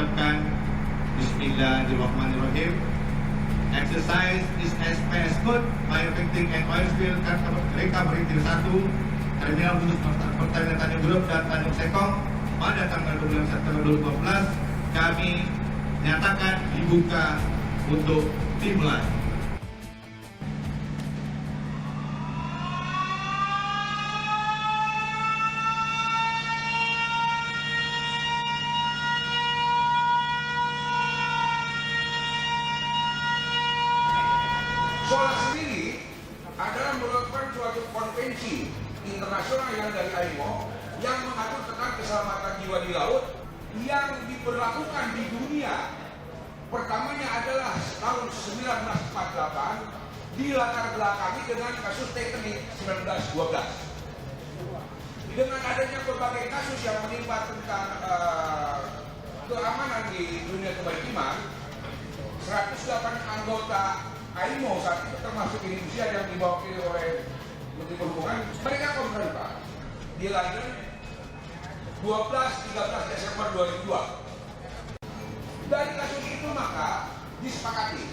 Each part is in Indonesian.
mengucapkan Bismillahirrahmanirrahim. Exercise is SPS Code Fire Fighting and Oil Spill Recovery Tier 1 Terminal Khusus Pertamina Tanjung Grup dan Tanjung Sekong pada tanggal 12 September 2012 kami nyatakan dibuka untuk dimulai. Solar sendiri adalah merupakan suatu konvensi internasional yang dari IMO yang mengatur tentang keselamatan jiwa di laut yang diberlakukan di dunia. Pertamanya adalah tahun 1948 dilatar belakangi dengan kasus Titanic 1912. Dengan adanya berbagai kasus yang menimpa tentang keamanan di dunia kemaritiman, 108 anggota IMO saat itu termasuk Indonesia yang diwakili oleh Menteri Perhubungan, mereka konfirmasi di London 12-13 Desember 2002. Dari kasus itu maka disepakati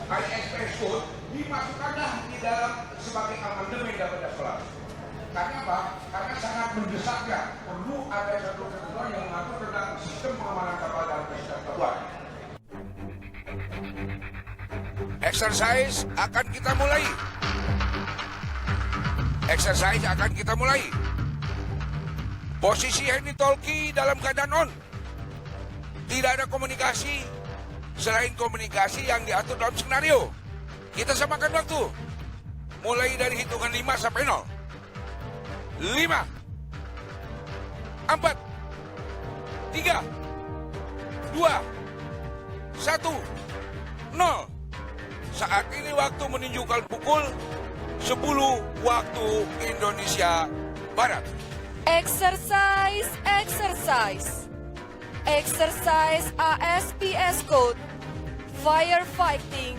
ISPS Code dimasukkanlah di dalam sebagai amandemen dapat daftar. Karena apa? Karena sangat mendesaknya perlu ada satu ketentuan yang mengatur tentang sistem pengamanan kapal dalam pesisir. Exercise akan kita mulai. Exercise akan kita mulai. Posisi Henry Tolki dalam keadaan on. Tidak ada komunikasi selain komunikasi yang diatur dalam skenario. Kita samakan waktu. Mulai dari hitungan 5 sampai 0. 5 4 3 2 1 0. Saat ini waktu menunjukkan pukul 10 waktu Indonesia Barat. Exercise, exercise. Exercise ASPS Code Firefighting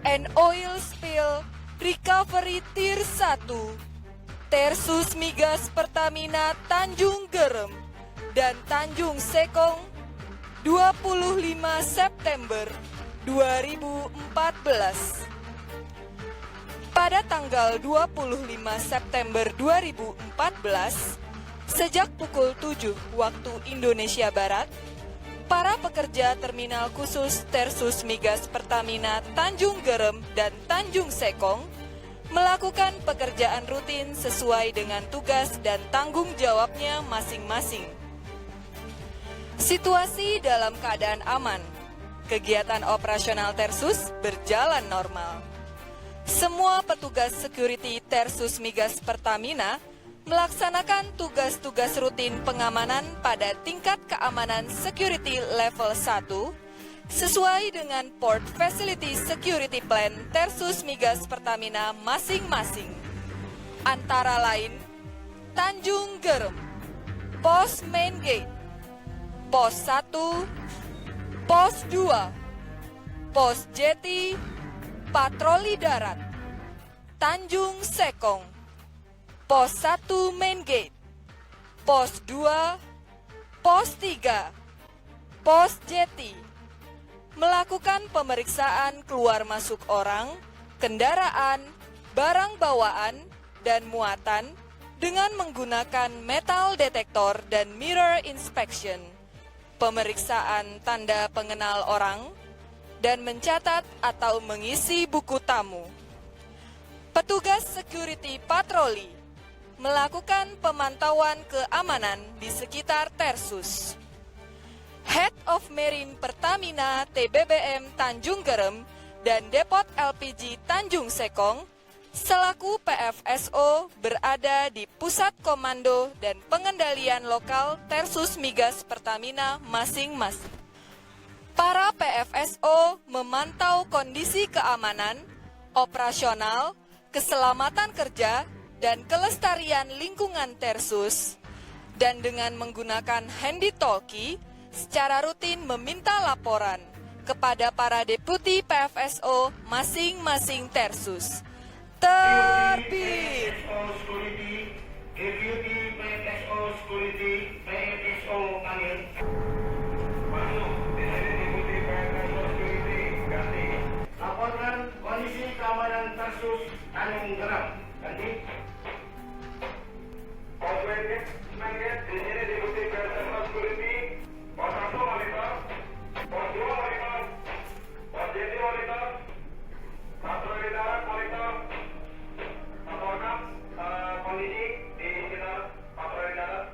and Oil Spill Recovery Tier 1 Tersus Migas Pertamina Tanjung Gerem dan Tanjung Sekong 25 September 2014. Pada tanggal 25 September 2014, sejak pukul 7 waktu Indonesia Barat, para pekerja terminal khusus Tersus Migas Pertamina Tanjung Gerem dan Tanjung Sekong melakukan pekerjaan rutin sesuai dengan tugas dan tanggung jawabnya masing-masing. Situasi dalam keadaan aman. Kegiatan operasional Tersus berjalan normal. Semua petugas security Tersus Migas Pertamina melaksanakan tugas-tugas rutin pengamanan pada tingkat keamanan security level 1 sesuai dengan Port Facility Security Plan Tersus Migas Pertamina masing-masing. Antara lain, Tanjung Gerem, Pos Main Gate, Pos 1, Pos 2, Pos Jeti, Patroli Darat, Tanjung Sekong, Pos 1 Main Gate, Pos 2, Pos 3, Pos Jeti, melakukan pemeriksaan keluar masuk orang, kendaraan, barang bawaan, dan muatan dengan menggunakan metal detektor dan mirror inspection, pemeriksaan tanda pengenal orang, dan mencatat atau mengisi buku tamu. Petugas security patroli melakukan pemantauan keamanan di sekitar Tersus. Head of Marine Pertamina TBBM Tanjung Gerem dan Depot LPG Tanjung Sekong selaku PFSO berada di Pusat Komando dan Pengendalian Lokal Tersus Migas Pertamina masing-masing. Para PFSO memantau kondisi keamanan, operasional, keselamatan kerja, dan kelestarian lingkungan Tersus, dan dengan menggunakan handy-talkie, secara rutin meminta laporan kepada para deputi PFSO masing-masing Tersus. Terbit. laporkan kondisi keamanan Tersus Tanjung Geram. Ganti. Di sini diikuti personal security, pos 1 monitor, pos 2 monitor, pos JT monitor, patroli darat monitor, laporkan kondisi di sekitar patroli darat.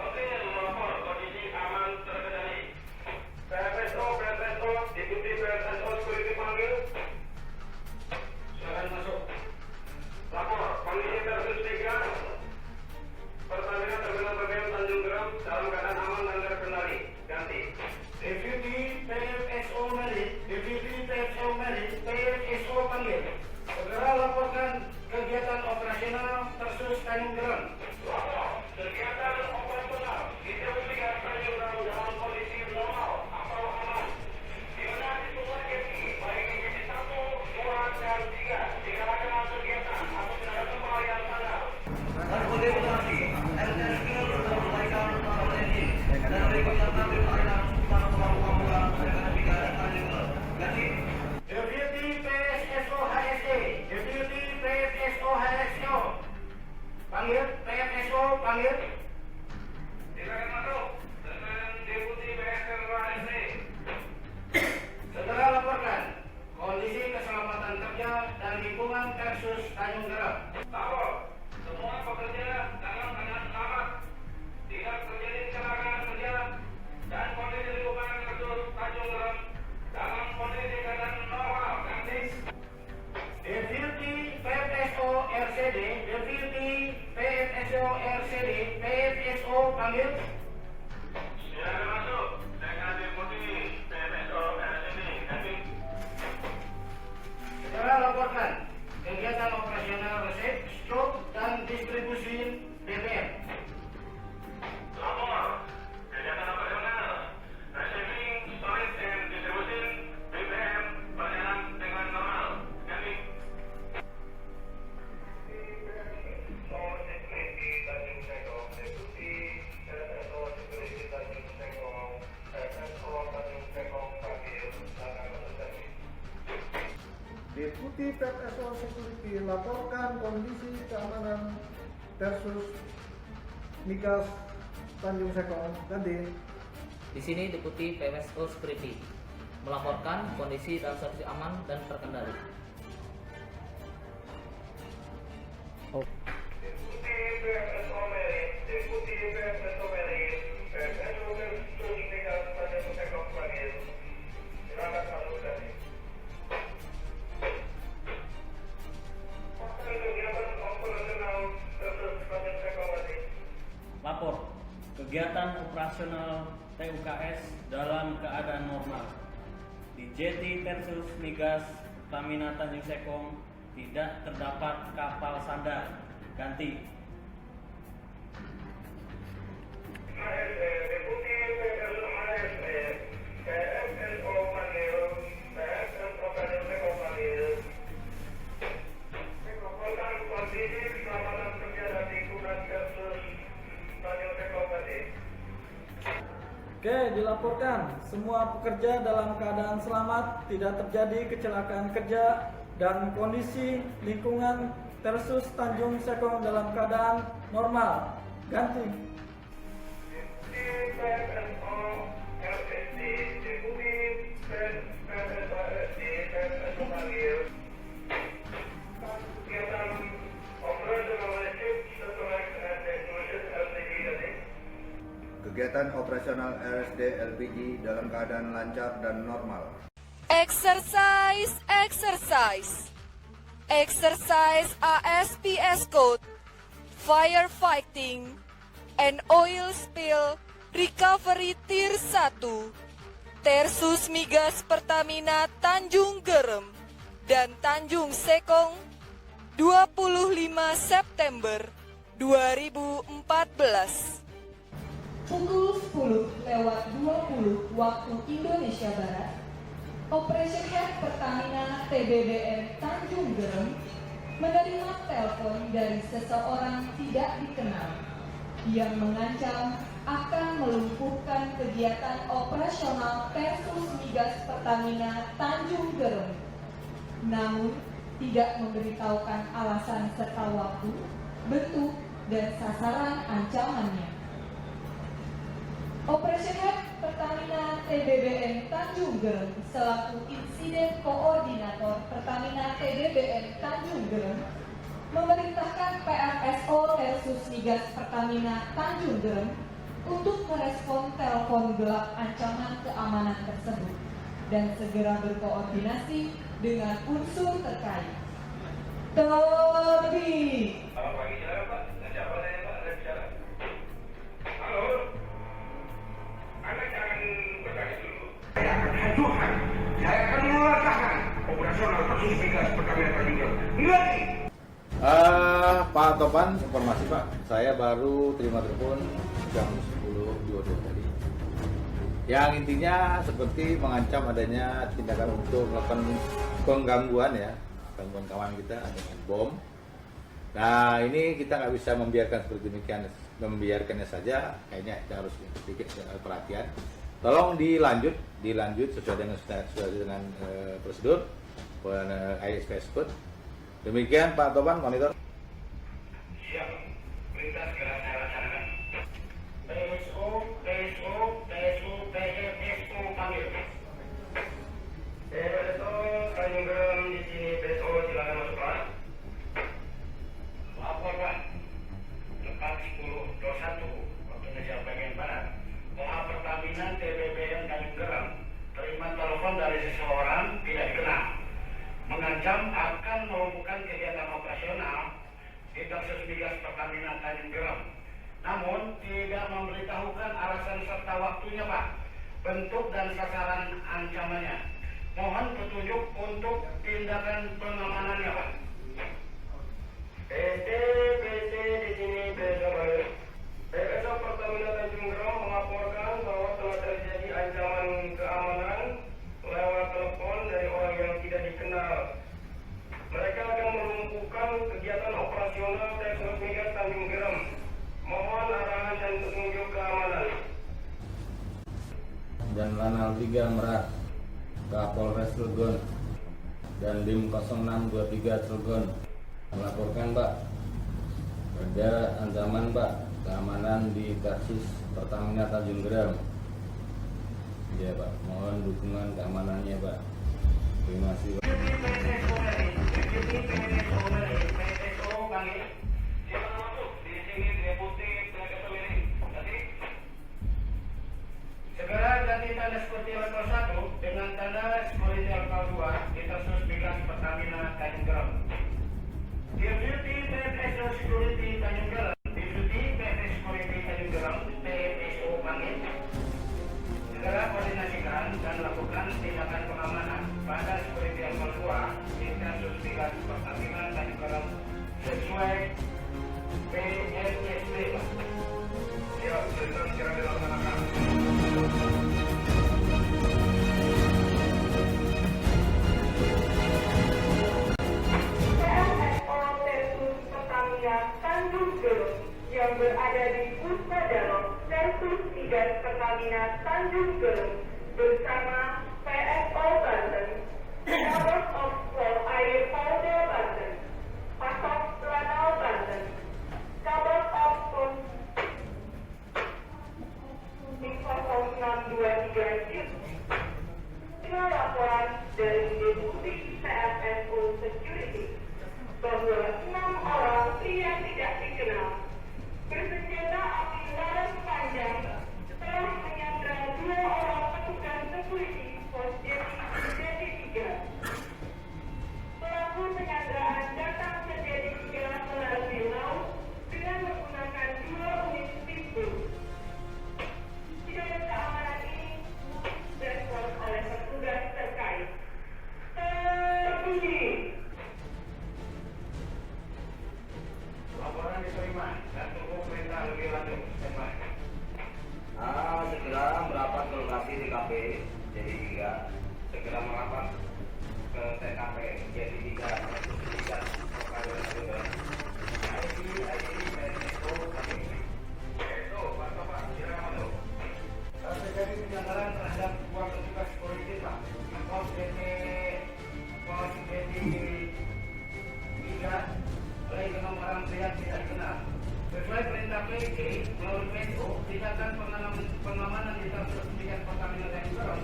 Oke, melapor kondisi aman terkendali. PSSO diikuti PSSO security panggil. Silakan masuk. Lapor kondisi Tersus 3 Pertamina Terminal BBM Tanjung Geram dalam keadaan aman dan terkendali. Ganti. Deputy PFSO Merit, PFSO panggil. Segera laporkan kegiatan operasional Tersus Tanjung Geram. Lapor kegiatan operasional di Tersus Tanjung Geram dalam kondisi normal atau aman. Di mana semua JT, baik di JT 1, 2, dan 3, tidak ada kegiatan atau tidak ada tempat yang standar. Deputy PSSO HSE, Deputy PSSO HSO, panggil PSSO panggil. Silakan masuk dengan Deputy PSSO HSE. Segera laporkan kondisi keselamatan kerja dan lingkungan Tersus Tanjung Geram. Lapor semua pekerja dalam keadaan selamat, tidak terjadi kecelakaan kerja, dan kondisi lingkungan Tersus Tanjung Geram dalam kondisi keadaan normal. Ganti. Deputy PFSO RCD, Deputy PFSO RCD, PFSO panggil. Silakan masuk dengan Deputy PFSO RCD. Ganti. Segera laporkan kegiatan operasional resep, stok, dan distribusi BBM. Lapor kegiatan operasional receiving, storage, and distribution BBM berjalan dengan normal. Ganti. Deputi PSSO Security laporkan kondisi keamanan Tersus Migas Tanjung Sekong. Ganti. Di sini Deputi PSSO Security melaporkan kondisi dalam situasi aman dan terkendali. Deputi PFSO Merit, Deputi PFSO Merit, PFSO Tersus Migas Tanjung Sekong panggil. Silakan masuk ganti. Lapor kegiatan operasional TUKS dalam keadaan normal. Di JT Tersus Migas Pertamina Tanjung Sekong tidak terdapat kapal sandar. Ganti. Deputi PFSO HSE, PFSO panggil, PFSO Tanjung Sekong panggil. Melaporkan kondisi keselamatan kerja dan lingkungan Tersus Tanjung Sekong ganti. Oke, dilaporkan semua pekerja dalam keadaan selamat, tidak terjadi kecelakaan kerja, dan kondisi lingkungan Tersus Tanjung Sekong dalam keadaan normal. Ganti. Deputi PFSO RSD, Deputi PFSO RSD, PFSO panggil. Kegiatan operasional resip sesuai dengan teknologi LPG ganti. Kegiatan operasional RSD LPG dalam keadaan lancar dan normal. Exercise, exercise. Exercise ASPS code, firefighting, and oil spill recovery tier 1, Tersus Migas Pertamina Tanjung Gerem dan Tanjung Sekong, 25 September 2014. Pukul 10:20 waktu Indonesia Barat, Operation Head Pertamina TBBM Tanjung Gerem menerima telepon dari seseorang tidak dikenal yang mengancam akan melumpuhkan kegiatan operasional Tersus Migas Pertamina Tanjung Gerem namun tidak memberitahukan alasan serta waktu, bentuk, dan sasaran ancamannya. Operation Head Pertamina TBBM Tanjung Gerem selaku Insiden Koordinator Pertamina TBBM Tanjung Gerem memerintahkan PFSO Tersus Migas Pertamina Tanjung Gerem untuk merespon telepon gelap ancaman keamanan tersebut dan segera berkoordinasi dengan unsur terkait. Terlebih, Selamat pagi, silakan Pak. Dengan siapa saya Pak? Ada bicara. Halo. Anda jangan bertanya dulu. Saya akan hancurkan. Saya akan mematahkan operasional Tersus Migas Pertamina Tanjung Gerem. Ngerti? Pak Topan, informasi Pak, saya baru terima telepon jam 10.22 tadi. Yang intinya seperti mengancam adanya tindakan untuk melakukan penggangguan ya, gangguan kawan kita dengan bom. Nah ini kita nggak bisa membiarkan seperti demikian, membiarkannya saja. Kayaknya kita harus sedikit perhatian. Tolong dilanjut sesuai dengan prosedur ISPS Code. Demikian Pak Topan, monitor. Siap. Perintah segera saya laksanakan. PSO panggil. PSO Tanjung Gerem di sini. PSO silakan masuk kelas. Lapor Pak. Lepas 10.21 waktu Indonesia bagian barat. OH Pertamina TBBM Tanjung Gerem terima telepon dari seseorang tidak dikenal mengancam akan melumpuhkan kegiatan operasional di Tersus Migas Pertamina Tanjung Gerem. Namun tidak memberitahukan alasan serta waktunya Pak, bentuk dan sasaran ancamannya. Mohon petunjuk untuk tindakan pengamanannya Pak. PT di sini PSO Pertamina Tanjung Gerem melaporkan bahwa telah terjadi ancaman keamanan lewat telepon dari orang yang tidak dikenal. Mereka akan melumpuhkan kegiatan operasional Tersus Migas Tanjung Gerem. Mohon arahan dan petunjuk keamanan. Dan Lanal 3 Merak, Kapolres Cilegon dan Dim 0623 Cilegon melaporkan Pak, ada ancaman Pak keamanan di Tersus Pertamina Tanjung Gerem. Iya Pak, mohon dukungan keamanannya Pak. Terima kasih Pak. Segera ganti tanda security level 1 dengan tanda security level 2 di Tersus Migas Pertamina Tanjung Gerem. Deputy PFSO Security Tanjung Gerem, Deputy PFS Security Tanjung Gerem, PFSO panggil. Segera koordinasikan dan lakukan tindakan pengamanan pada security level 2 di Tersus Migas Pertamina Tanjung Gerem sesuai PNSB. Siap, perintah segera dilaksanakan. PFSO Tersus Pertamina Tanjung Gerem yang berada di Puspadano Tersus Migas Pertamina Tanjung Gerem bersama PSO Banten, Kabel Offshore Air Polda Banten, Pasok Lanal Banten, Kabel Offshore 0623 Jut. Dengan laporan dari Deputi PFSO Security bahwa 6 orang pria tidak dikenal bersenjata api laras panjang telah menyandra 2 orang petugas security pos Jeti 3. Pelaku penyanderaan datang ke Jeti 3 melalui laut dengan menggunakan 2 unit speedboat. Tindakan keamanan ini direspon oleh petugas terkait. Terbunyi. Laporan diterima dan tunggu perintah lebih lanjut. Standby. Segera merapat ke lokasi TKP jadi 3. Segera merapat ke TKP jadi 3. Terjadi penyandaran terhadap dua petugas polisi Pak. Pos DT yang tidak benar. Sesuai perintah PG melalui PO, tindakan pengamanan di Tersus Migas Pertamina Tanjung Geram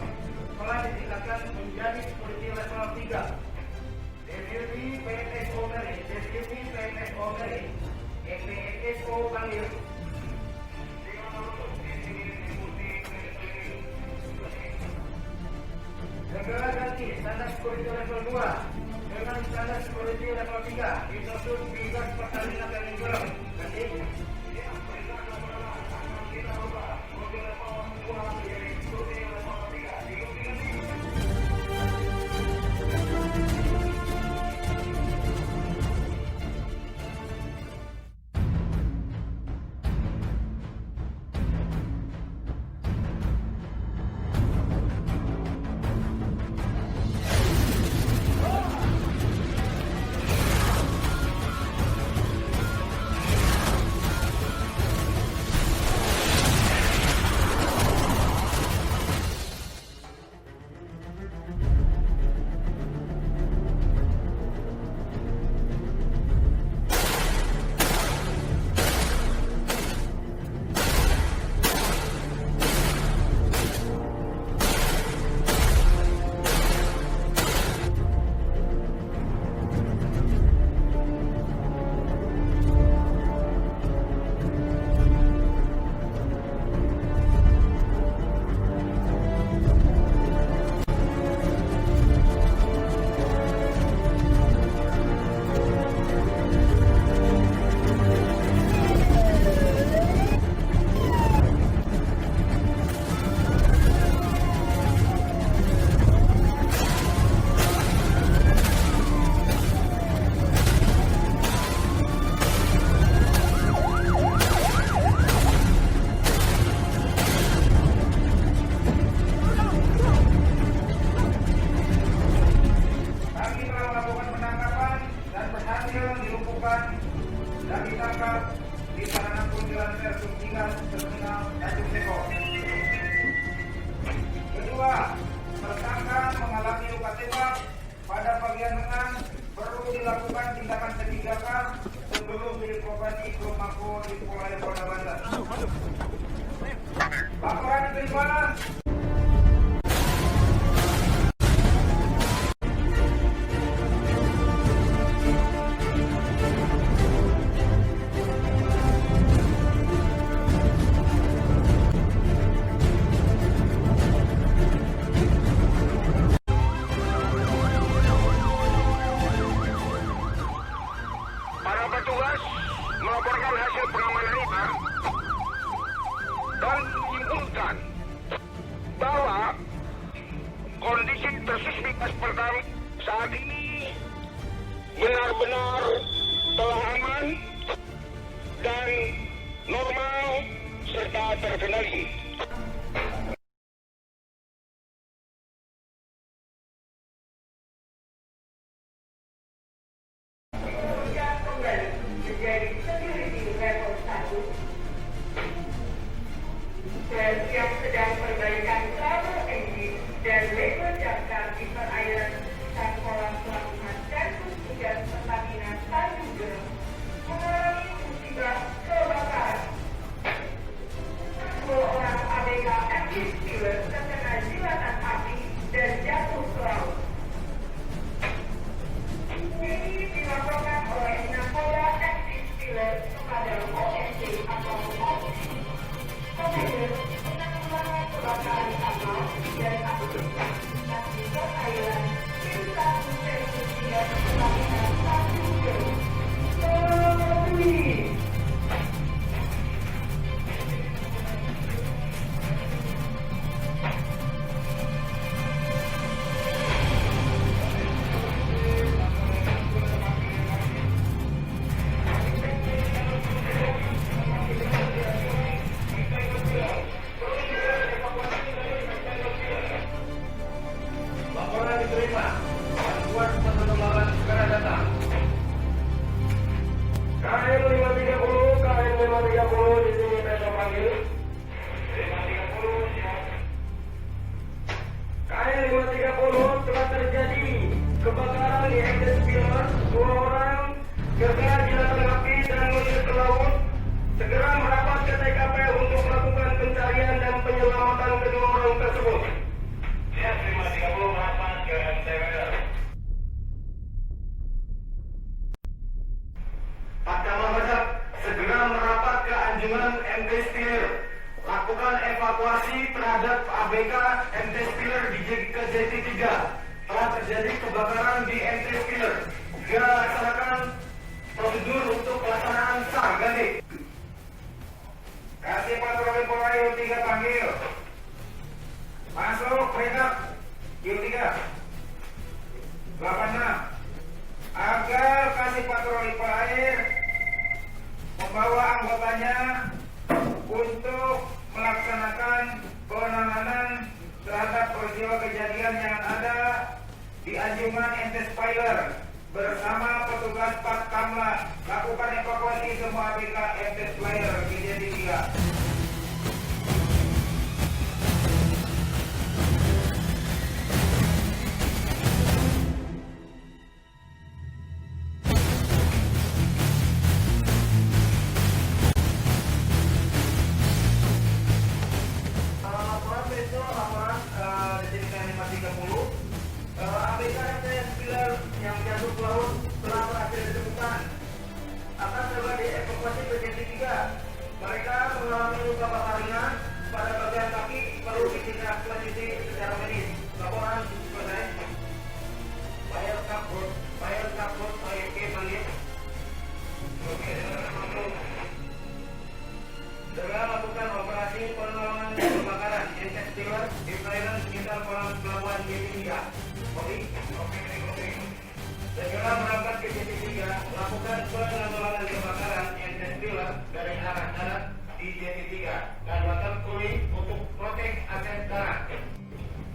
telah ditingkatkan menjadi security level 3. Deputi PNSO Meri, Deputi PNSO Meri, EPSO Bangil. Segera ganti standar security level 2 dengan standar security level 3 di Tersus Migas Pertamina Tanjung Geram. Dan ditangkap di tahanan Kuntilan Tersus Migas Terminal Tanjung Sekong. Kedua, tersangka mengalami luka tembak pada bagian lengan, perlu dilakukan tindakan P3K sebelum dievakuasi ke Mako di Polres Polda Banten. Laporan diterima. Para petugas melaporkan hasil pengamanan itu dan menyimpulkan bahwa kondisi Tersus Migas Pertamina saat ini benar-benar telah aman dan normal serta terkendali. Menjadi security level 1 dan yang sedang perbaikan travel engine dan label daftar di perairan sekitar kolam pelabuhan Tersus Migas Pertamina Tanjung Geram mengalami musibah kebakaran. 10 orang ABK active spiller terkena jilatan api dan jatuh ke laut. Ini dilaporkan oleh Napolda Active Spiller kepada OSD atau Komandan Anjungan MT Spiller. Lakukan evakuasi terhadap ABK MT Spiller ke JT3. Telah terjadi kebakaran di MT Spiller. Segera laksanakan prosedur untuk pelaksanaan SAR. Ganti. Kasih patroli Polrayo 3 panggil. Masuk, backup. Q3. 86. Agar kasih patroli Polair membawa anggotanya untuk melaksanakan penanganan terhadap peristiwa kejadian yang ada di Anjungan MT Spiller bersama petugas Patkamla. Lakukan evakuasi semua ABK MT Spiller kejadian 3. ABK MT Spiller yang jatuh ke laut telah berhasil ditemukan. Akan segera dievakuasi ke JT3. Mereka mengalami luka bakar ringan pada bagian kaki, perlu ditindaklanjuti secara medis. Laporan selesai. Fire Kapur, OYK panggil. Oke, segera lakukan operasi penolongan kebakaran MT Spiller di perairan sekitar kolam pelabuhan JT3. Oke. Segera berangkat ke JT3, lakukan penanggulangan kebakaran MT Spiller dari arah darat di JT3 dan water cooling untuk protek aset darat.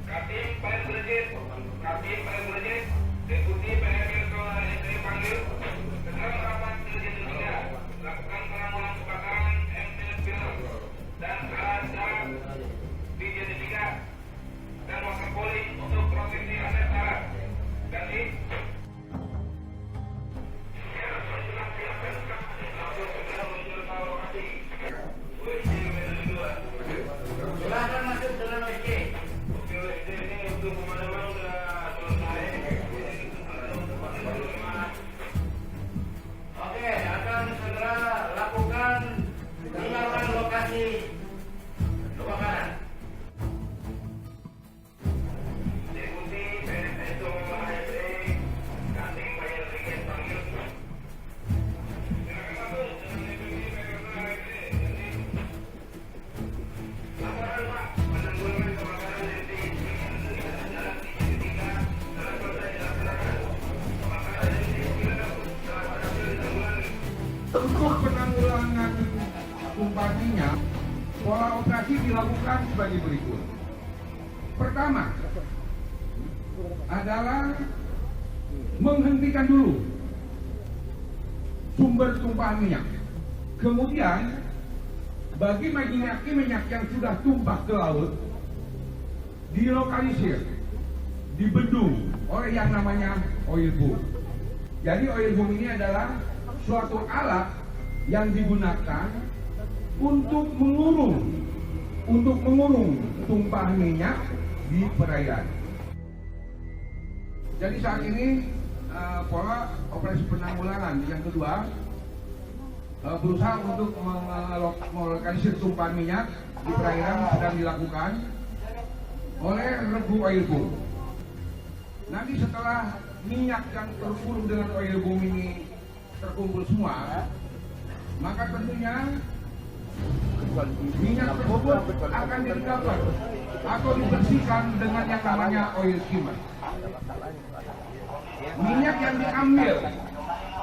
Kapten Fire Brigade, Deputi PNR Ketua ST panggil. Segera merapat ke JT3, lakukan penanggulangan kebakaran MT Spiller dan arah darat di JT3 dan water cooling untuk proteksi aset darat. Ganti. Silahkan masuk dengan WC. WC ini untuk pemadaman sudah selesai. Oke, akan segera lakukan peninggalan lokasi kebakaran. Deputi PNSO HSE Kanting Fire Brigade panggil. Silakan masuk dengan Deputi PNSO HSE. Laporan Pak, penanggulangan kebakaran MT jalan di JT3 telah selesai dilaksanakan. Kebakaran MT telah berhasil ditanggulangi. Untuk penanggulangan tumpahan minyak, pola operasi dilakukan sebagai berikut. Pertama adalah menghentikan dulu sumber tumpahan minyak. Kemudian bagi minyak yang sudah tumpah ke laut, dilokalisir, dibendung oleh yang namanya oil boom. Jadi oil boom ini adalah suatu alat yang digunakan untuk mengurung tumpahan minyak di perairan. Jadi saat ini pola operasi penanggulangan yang kedua berusaha untuk melokalisir tumpahan minyak di perairan sedang dilakukan oleh regu oil boom. Nanti setelah minyak yang terkurung dengan oil boom ini terkumpul semua, maka tentunya minyak tersebut akan didapat atau dibersihkan dengan yang namanya oil skimmer. Minyak yang diambil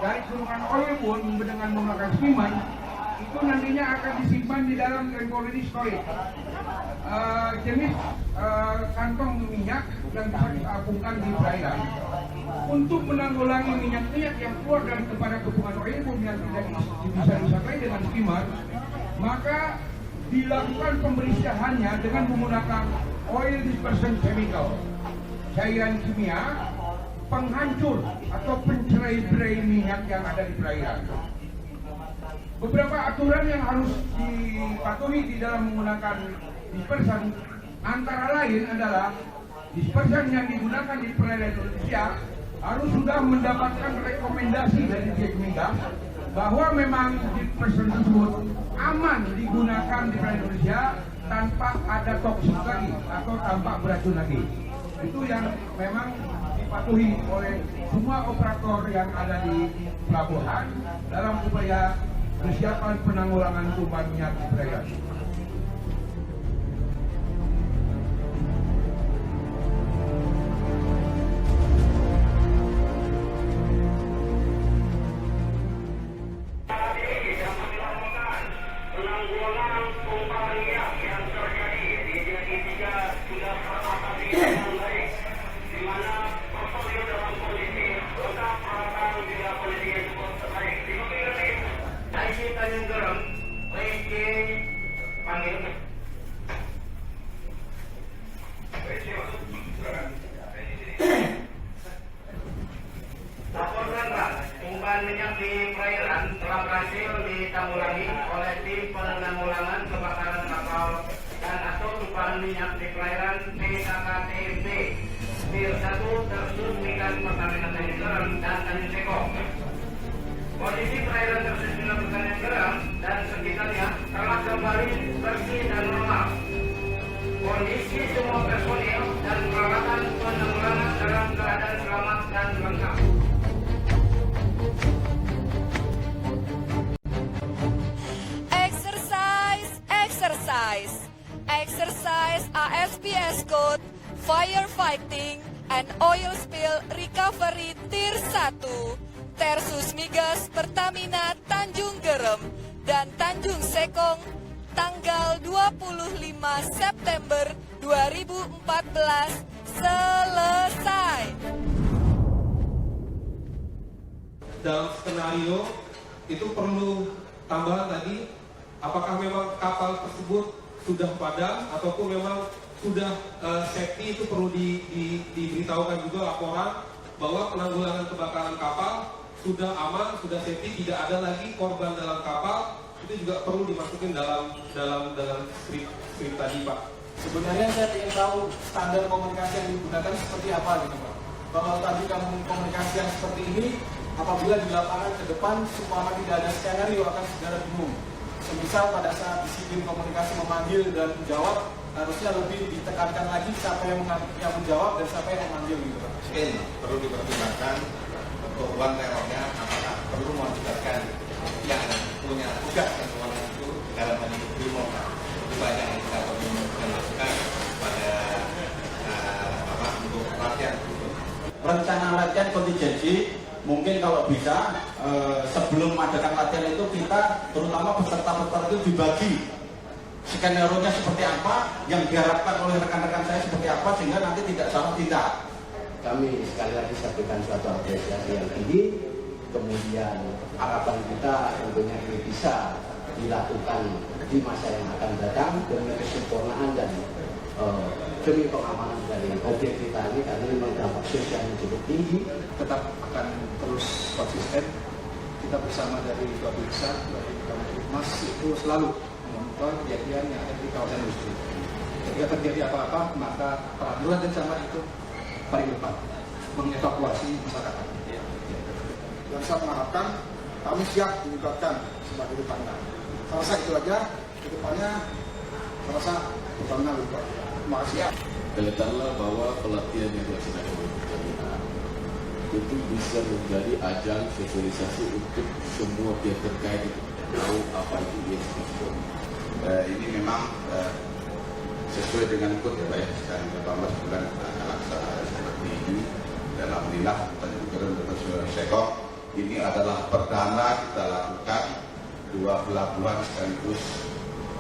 dari kurungan oil boom dengan menggunakan skimmer itu nantinya akan disimpan di dalam temporary storage, jenis kantong minyak yang bisa diapungkan di perairan. Untuk menanggulangi minyak-minyak yang keluar dari kepada kepungan oil boom yang tidak bisa disapai dengan skimmer, maka dilakukan pembersihannya dengan menggunakan oil dispersion chemical, cairan kimia penghancur atau pencerai-berai minyak yang ada di perairan. Beberapa aturan yang harus dipatuhi di dalam menggunakan dispersion antara lain adalah dispersion yang digunakan di perairan Indonesia harus sudah mendapatkan rekomendasi dari Dirjen Migas bahwa memang di person tersebut aman digunakan di perairan Indonesia tanpa ada toksik lagi atau tanpa beracun lagi. Itu yang memang dipatuhi oleh semua operator yang ada di pelabuhan dalam upaya persiapan penanggulangan tumpahan minyak di perairan. Penanggulangan tumpahan minyak yang terjadi di JT 3 sudah teratasi dengan baik, di mana personil dalam kondisi lengkap peralatan juga kondisi yang cukup baik. Diperkirakan IC Tanjung Gerem, WC panggil. WC masuk. Laporan Pak, tumpahan minyak di perairan telah berhasil ditanggulangi oleh tim penanggulangan kebakaran kapal dan atau tumpahan minyak di perairan PKKTMB Pir 1 Tersus Migas Pertamina Tanjung Gerem dan Tanjung Sekong. Kondisi perairan Tersus Migas Tanjung Gerem dan sekitarnya telah kembali bersih dan normal. Kondisi semua personil dan peralatan penanggulangan dalam keadaan selamat dan lengkap. Exercise ASPS Code Firefighting and Oil Spill Recovery Tier 1 Tersus Migas Pertamina Tanjung Gerem dan Tanjung Sekong tanggal 25 September 2014 selesai. Dalam skenario itu perlu tambahan tadi, apakah memang kapal tersebut sudah padam ataupun memang sudah safety, itu perlu diberitahukan juga laporan bahwa penanggulangan kebakaran kapal sudah aman, sudah safety, tidak ada lagi korban dalam kapal. Itu juga perlu dimasukin dalam skrip tadi, Pak. Sebenarnya saya ingin tahu standar komunikasi yang digunakan seperti apa gitu Pak. Kalau tadi kamu komunikasi yang seperti ini, apabila di lapangan ke depan supaya tidak ada skenario akan segera bingung. Semisal pada saat disiplin komunikasi memanggil dan menjawab, harusnya lebih ditekankan lagi siapa yang menjawab dan siapa yang memanggil gitu Pak. Mungkin perlu dipertimbangkan untuk uang terornya, apakah perlu melibatkan yang punya tugas dan kewenangan itu dalam hal ini BRIMOB. Itu banyak yang kita perlu lakukan pada untuk latihan. Rencana latihan kontingensi mungkin kalau bisa sebelum mengadakan latihan itu kita terutama peserta-peserta itu dibagi skenario-nya seperti apa, yang diharapkan oleh rekan-rekan saya seperti apa, sehingga nanti tidak salah tindak. Kami sekali lagi sampaikan suatu apresiasi yang tinggi, kemudian harapan kita tentunya ini bisa dilakukan di masa yang akan datang demi kesempurnaan dan demi pengamanan dari objek kita ini, karena memang dampak sosial yang cukup tinggi. Tetap akan terus konsisten. Kita bersama dari Babinsa, dari Mas itu selalu memonitor kejadian yang ada di kawasan industri. Ketika terjadi apa-apa, maka peraturan dan sama itu paling depan mengevakuasi masyarakat. Dan saya mengharapkan kami siap dilibatkan sebagai tetangga. Saya rasa itu aja, ke depannya saya rasa Pertamina lebih baik. Terima kasih. Kelihatanlah bahwa pelatihan yang dilaksanakan oleh Pertamina itu bisa menjadi ajang sosialisasi untuk semua pihak terkait tahu apa itu ESG. Ini memang sesuai dengan kode ya Pak ya, sekarang 18 bulan akan laksanakan seperti ini. Dan alhamdulillah Tanjung Gerem dan Tanjung Sekong ini adalah perdana kita lakukan 2 pelabuhan sekaligus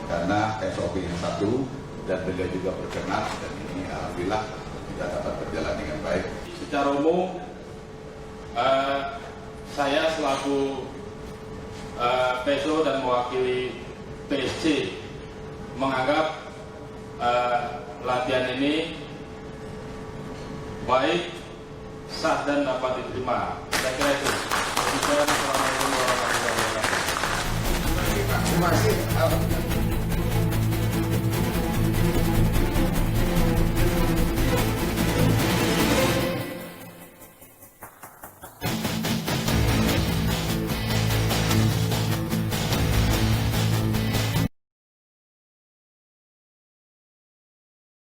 karena SOP-nya satu dan beliau juga berkenan, dan ini alhamdulillah kita dapat berjalan dengan baik. Secara umum saya selaku PESO dan mewakili PSG menganggap latihan ini baik, sah dan dapat diterima. Saya kira itu. Assalamualaikum warahmatullahi wabarakatuh. Terima kasih.